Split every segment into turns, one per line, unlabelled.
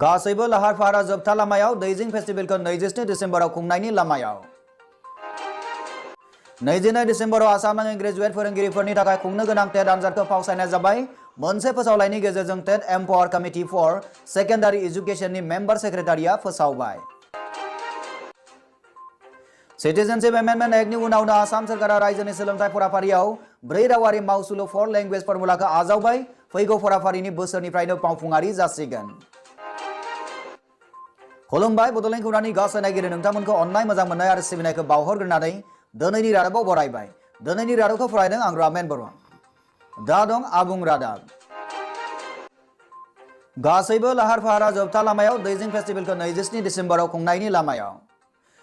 गासैबो लाहार फाहारा जोबथा लामायाव दैजिं फेस्टिवलखौ 27 डिसेम्बराव खुंनायनि लामायाव 29 डिसेम्बराव आसाम नाङै ग्रेजुवेट फोरोंगिरिफोरनि थाखाय खुंनो गोनां टेट आनजादखौ फावसायनाय जाबाय। मोनसे फोसावलायनि गेजेरजों टेट एम्पावर कमिटि फर सेकेन्डारि एजुकेशननि मेम्बार सेक्रेटारिया फोसावबाय। सिटिजेनशिप एमेन्डमेन्ट एक्टनि उनावनो आसाम सरकारा रायजोनि सोलोंथाइ फराफारियाव 4 रावारि मावसुलु 4 लेंगुवेज फर्मुलाखौ आजावबाय। फैगौ फराफारिनि बोसोरनिफ्रायनो मावफुङारि जासिगोन। खुलुमबाय बड'लेण्ड खौरांनि गासै नायगिरि नोंथांमोनखौ अननाय मोजां मोननाय आरो सिबिनायखौ बावहरग्रोनानै दिनैनि रादाबाव बरायबाय। दिनैनि रादाबखौ फरायदों आं रामेन बर'। दा दं आबुं रादाब। गासैबो लाहार फाहारा जोबथा लामायाव दैजिं फेस्टिवलखौ 27 डिसेम्बराव खुंनायनि लामायाव।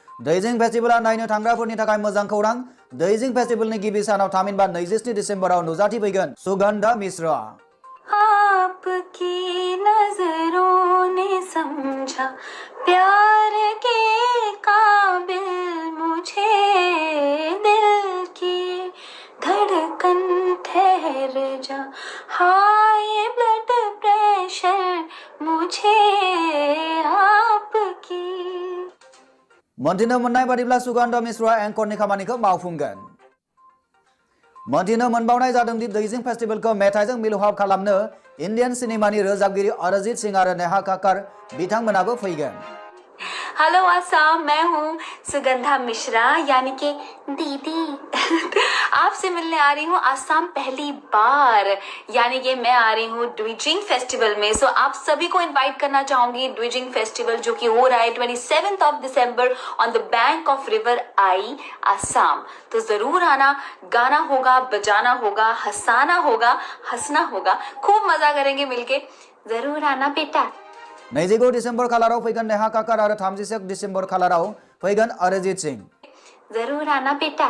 दैजिं फेस्टिवला नायनो थांग्राफोरनि थाखाय मोजां खौरां। दैजिं फेस्टिवलनि गिबि सानाव थामहिनबा 27 डिसेम्बराव नुजाथिफैगोन सुगन्धा मिश्रा।
आपकी नजरों ने समझा प्यार के काबिल मुझे, दिल की धड़कन ठहर जा, हाय ब्लड प्रेशर मुझे आपकी।
मोनथिनो मोननाय बादिब्ला सुगन्धा मिश्रा एंकरनि खामानिखौ मावफुंगोन। मोनथिनो मोनबावनाय जादों दि दैजिं फेस्टिवलखौ मेथाइजों मिलौहाब खालामनो इन्डियान सिनेमानि रोजाबगिरि अरिजित सिंह आरो नेहा कक्कर बिथांमोनाबो फैगोन।
हेलो आसाम, मैं हूँ सुगंधा मिश्रा यानी कि दीदी। आपसे मिलने आ रही हूँ आसाम पहली बार, यानी कि मैं आ रही हूँ द्विजिंग फेस्टिवल में। सो आप सभी को इनवाइट करना चाहूंगी द्विजिंग फेस्टिवल जो कि हो रहा है 27 दिसंबर on the bank of river Ai Assam. तो जरूर आना, गाना होगा, बजाना होगा, हंसाना होगा, हंसना होगा, खूब मजा करेंगे मिलके। जरूर आना बेटा।
29 डिसेम्बर खालाराव फैगोन नेहा कक्कर आरो 31 डिसेम्बर खालाराव फैगोन अरिजित सिंह।
जरूर आना बेटा,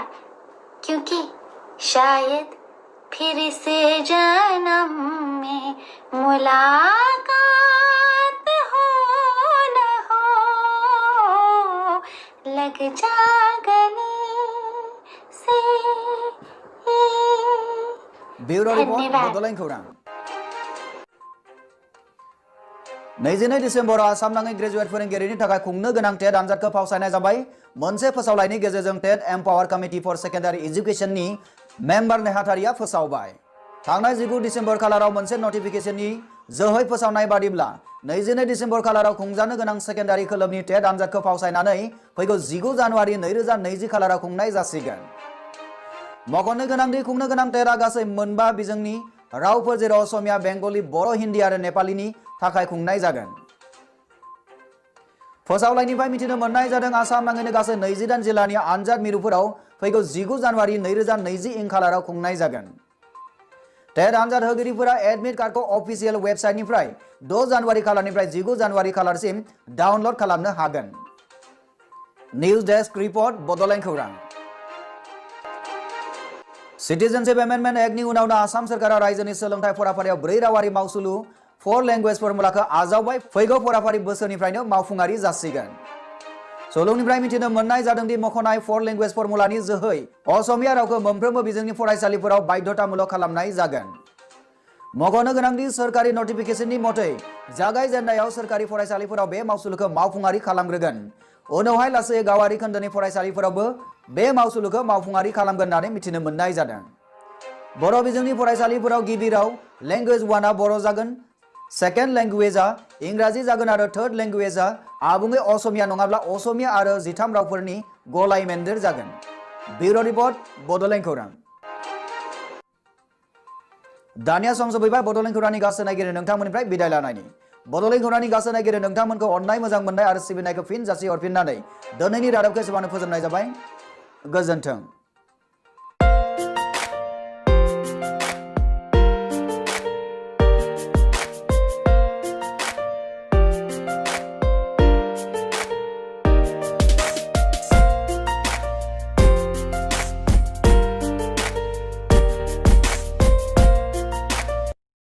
क्योंकि शायद फिर से जन्म में मुलाकात हो न हो, लग जा गले से।
ब्यूरो रिपोर्ट बड'लेण्ड खौरां। 29 डिसेम्बराव आसाम नाङै ग्रेजुवेट फोरोंगिरिनि थाखाय खुंनो गोनां टेट आनजादखौ फावसायनाय जाबाय। मोनसे फोसावलायनि गेजेरजों टेट एम्पावर कमिटि फर सेकेन्डारि एजुकेशननि मेम्बार नेहाथारिया फोसावबाय। थांनाय 19 डिसेम्बर खालाराव मोनसे नटिफिकेशननि जोहै फोसावनाय बादिब्ला 29 डिसेम्बर खालाराव खुंजानो गोनां सेकेन्डारि खोलोबनि टेट आनजादखौ फावसायनानै फैगौ 19 जानुवारि 2020 खालाराव खुंनाय जासिगोन। मख'नो गोनां दि खुंनो गोनां टेटआ गासै मोनबा बिजोंनि रावफोर जेराव असमिया, बेंगली, बर', हिन्दी आरो नेपालीनि थाखाय खुंनाय जागोन। फोसावलायनिफ्राय मिथिनो मोननाय जादों आसाम नाङैनो गासै 28 जिल्लानि आनजाद मिरुफोराव फैगौ 19 जानुवारि 2020 खालाराव खुंनाय जागोन। टेट आनजाद होगिरिफोरा एडमिट कार्डखौ अफिसियेल वेबसाइटनिफ्राय 6 जानुवारि खालारनिफ्राय 19 जानुवारि खालारसिम डाउनलड खालामनो हागोन। निउज डेस्क रिपर्ट बड'लेण्ड खौरां। सिटिजेनशिप एमेन्डमेन्ट एक्टनि उनावनो आसाम सरकारा रायजोनि सोलोंथाइ फराफारियाव 4 रावारि मावसुलु 4 लेंगुवेज फर्मुलाखौ आजावबाय। फैगौ फराफारि बोसोरनिफ्रायनो मावफुङारि जासिगोन। सलंनिफ्राय मिथिनो मोननाय जादों दि मख'नाय 4 लेंगुवेज फर्मुलानि जोहै असमिया रावखौ मोनफ्रोमबो बिजोंनि फरायसालिफोराव बाध्यतामूलक खालामनाय जागोन। मख'नो गोनां दि सोरखारि नटिफिकेशननि मथै जागायजेननायाव सोरखारि फरायसालिफोराव बे मावसुलुखौ मावफुङारि खालामग्रोगोन। उनावहाय लासै गावारि खोन्दोनि फरायसालिफोरावबो बे मावसुलुखौ मावफुङारि खालामगोन होननानै मिथिनो मोननाय जादों। बर' बिजोंनि फरायसालिफोराव गिबि राव लेंगुवेज 1आ बर' जागोन, सेकेन्ड लेंगुवेजआ इंराजि जागोन आरो थार्ड लेंगुवेजआ आबुङै असमिया नङाब्ला असमिया आरो 13 रावफोरनि गलायमेन्देर जागोन। ब्यूरो रिपर्ट बड'लेण्ड खौरां। दानिया सम सफैबाय बड'लेण्ड खौरांनि गासै नायगिरि नोंथांमोननिफ्राय बिदाय लानायनि। बड'लेण्ड खौरांनि गासै नायगिरि नोंथांमोनखौ अननाय मोजां मोननाय आरो सिबिनायखौ फिन जासि हरफिननानै दिनैनि रादाबखौ एसेबांनो फोजोबनाय जाबाय। गोजोन्थों।